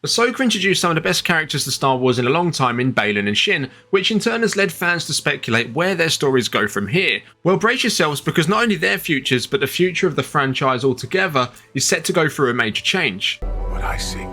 Ahsoka introduced some of the best characters to Star Wars in a long time in Baylan and Shin, which in turn has led fans to speculate where their stories go from here. Well, brace yourselves, because not only their futures, but the future of the franchise altogether is set to go through a major change. What I seek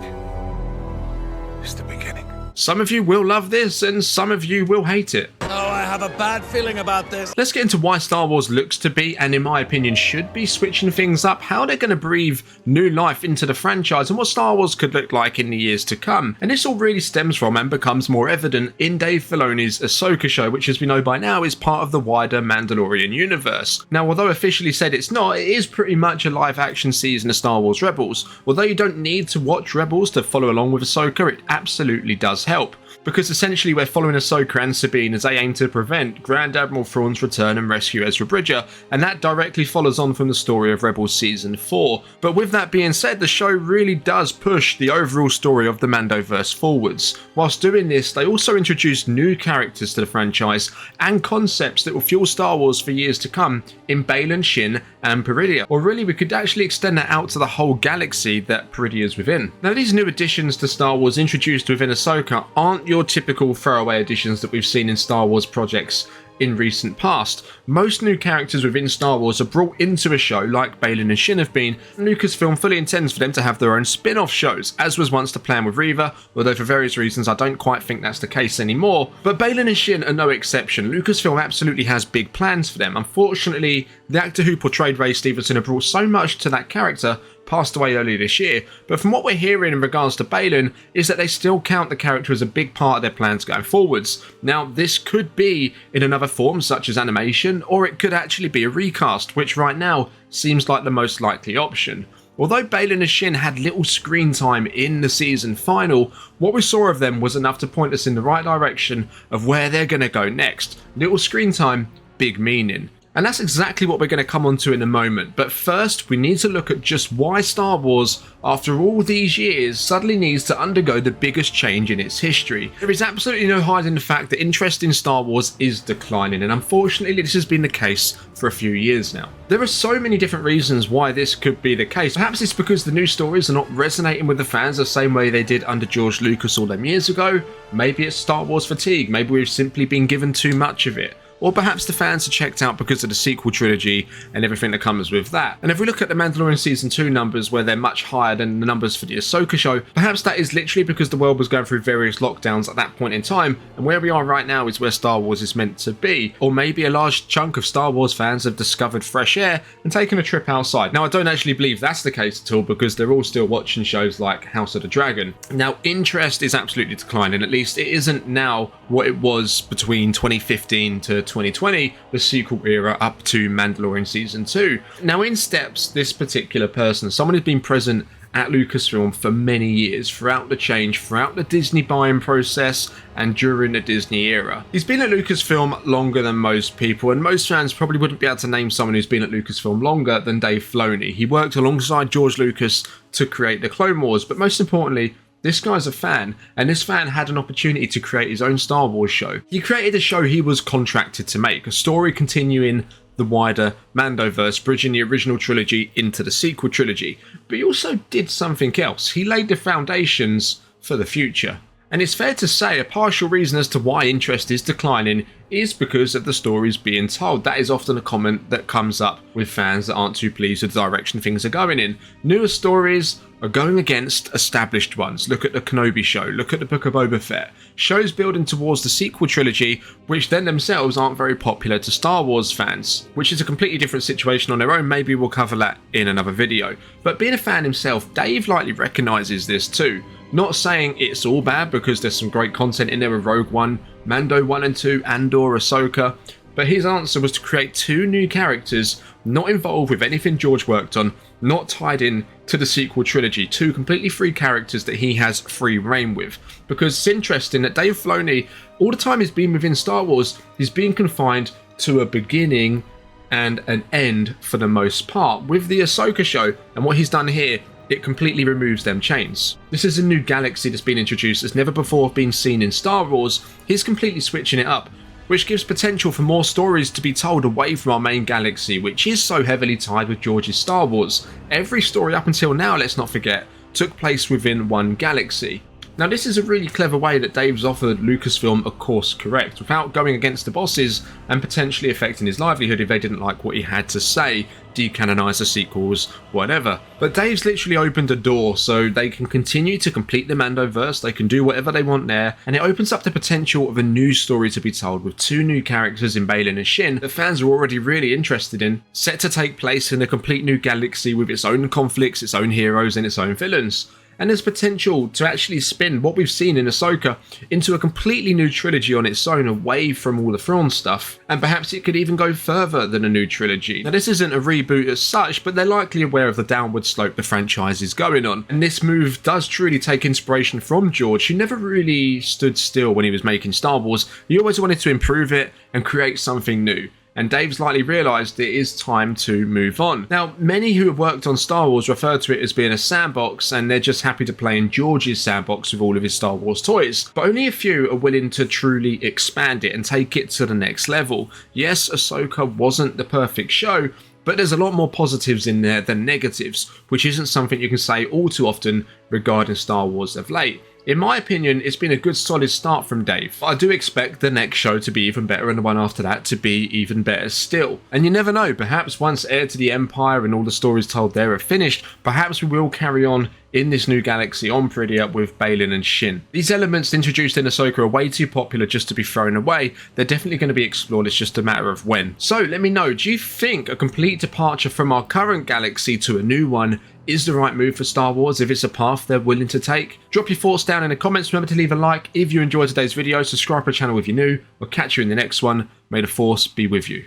is the beginning. Some of you will love this, and some of you will hate it. Oh, I have a bad feeling about this. Let's get into why Star Wars looks to be, and in my opinion should be, switching things up, how they're going to breathe new life into the franchise, and what Star Wars could look like in the years to come. And this all really stems from and becomes more evident in Dave Filoni's Ahsoka show, which, as we know by now, is part of the wider Mandalorian universe. Now, although officially said it's not, it is pretty much a live action season of Star Wars Rebels. Although you don't need to watch Rebels to follow along with Ahsoka, it absolutely does help, because essentially we're following Ahsoka and Sabine as they aim to prevent Grand Admiral Thrawn's return and rescue Ezra Bridger, and that directly follows on from the story of Rebels Season 4. But with that being said, the show really does push the overall story of the Mandoverse forwards. Whilst doing this, they also introduce new characters to the franchise and concepts that will fuel Star Wars for years to come in Baylan, Shin and Peridea. Or really, we could actually extend that out to the whole galaxy that Peridea is within. Now, these new additions to Star Wars introduced within Ahsoka aren't your typical throwaway additions that we've seen in Star Wars projects in recent past. Most new characters within Star Wars are brought into a show like Baylan and Shin have been, and Lucasfilm fully intends for them to have their own spin-off shows, as was once the plan with Reva, although for various reasons I don't quite think that's the case anymore. But Baylan and Shin are no exception. Lucasfilm absolutely has big plans for them. Unfortunately, the actor who portrayed Ray Stevenson had brought so much to that character passed away earlier this year, but from what we're hearing in regards to Baylan is that they still count the character as a big part of their plans going forwards. Now, this could be in another form such as animation, or it could actually be a recast, which right now seems like the most likely option. Although Baylan and Shin had little screen time in the season final, what we saw of them was enough to point us in the right direction of where they're going to go next. Little screen time, big meaning. And that's exactly what we're going to come onto in a moment. But first, we need to look at just why Star Wars, after all these years, suddenly needs to undergo the biggest change in its history. There is absolutely no hiding the fact that interest in Star Wars is declining, and unfortunately this has been the case for a few years now. There are so many different reasons why this could be the case. Perhaps it's because the new stories are not resonating with the fans the same way they did under George Lucas all them years ago. Maybe it's Star Wars fatigue. Maybe we've simply been given too much of it. Or perhaps the fans are checked out because of the sequel trilogy and everything that comes with that. And if we look at the Mandalorian Season 2 numbers, where they're much higher than the numbers for the Ahsoka show, perhaps that is literally because the world was going through various lockdowns at that point in time, and where we are right now is where Star Wars is meant to be. Or maybe a large chunk of Star Wars fans have discovered fresh air and taken a trip outside. Now, I don't actually believe that's the case at all, because they're all still watching shows like House of the Dragon. Now, interest is absolutely declining. At least it isn't now what it was between 2015 to 2020, the sequel era up to Mandalorian Season 2. Now, in steps this particular person, someone who's been present at Lucasfilm for many years, throughout the change, throughout the Disney buying process, and during the Disney era. He's been at Lucasfilm longer than most people, and most fans probably wouldn't be able to name someone who's been at Lucasfilm longer than Dave Filoni. He worked alongside George Lucas to create the Clone Wars, but most importantly, this guy's a fan, and this fan had an opportunity to create his own Star Wars show. He created a show he was contracted to make, a story continuing the wider Mandoverse, bridging the original trilogy into the sequel trilogy. But he also did something else. He laid the foundations for the future. And it's fair to say a partial reason as to why interest is declining is because of the stories being told. That is often a comment that comes up with fans that aren't too pleased with the direction things are going in. Newer stories are going against established ones. Look at the Kenobi show, look at the Book of Boba Fett. Shows building towards the sequel trilogy, which then themselves aren't very popular to Star Wars fans, which is a completely different situation on their own. Maybe we'll cover that in another video. But being a fan himself, Dave likely recognises this too. Not saying it's all bad, because there's some great content in there with Rogue One, Mando 1 and 2, Andor, Ahsoka, but his answer was to create two new characters not involved with anything George worked on, not tied in to the sequel trilogy, two completely free characters that he has free reign with. Because it's interesting that Dave Filoni, all the time he's been within Star Wars, he's been confined to a beginning and an end for the most part. With the Ahsoka show and what he's done here, it completely removes them chains. This is a new galaxy that's been introduced that's never before been seen in Star Wars. He's completely switching it up, which gives potential for more stories to be told away from our main galaxy, which is so heavily tied with George's Star Wars. Every story up until now, let's not forget, took place within one galaxy. Now this is a really clever way that Dave's offered Lucasfilm a course correct, without going against the bosses and potentially affecting his livelihood if they didn't like what he had to say, decanonize the sequels, whatever. But Dave's literally opened a door so they can continue to complete the Mandoverse, they can do whatever they want there, and it opens up the potential of a new story to be told with two new characters in Baylan and Shin that fans are already really interested in, set to take place in a complete new galaxy with its own conflicts, its own heroes and its own villains. And there's potential to actually spin what we've seen in Ahsoka into a completely new trilogy on its own, away from all the Thrawn stuff, and perhaps it could even go further than a new trilogy. Now this isn't a reboot as such, but they're likely aware of the downward slope the franchise is going on, and this move does truly take inspiration from George, who never really stood still when he was making Star Wars. He always wanted to improve it and create something new. And Dave's likely realised it is time to move on. Now, many who have worked on Star Wars refer to it as being a sandbox, and they're just happy to play in George's sandbox with all of his Star Wars toys. But only a few are willing to truly expand it and take it to the next level. Yes, Ahsoka wasn't the perfect show, but there's a lot more positives in there than negatives, which isn't something you can say all too often regarding Star Wars of late. In my opinion, it's been a good solid start from Dave. I do expect the next show to be even better and the one after that to be even better still. And you never know, perhaps once Heir to the Empire and all the stories told there are finished, perhaps we will carry on in this new galaxy on Pridia with Baylan and Shin. These elements introduced in Ahsoka are way too popular just to be thrown away. They're definitely going to be explored, it's just a matter of when. So let me know, do you think a complete departure from our current galaxy to a new one is the right move for Star Wars, if it's a path they're willing to take? Drop your thoughts down in the comments, remember to leave a like if you enjoyed today's video, subscribe to the channel if you're new, we'll catch you in the next one. May the Force be with you.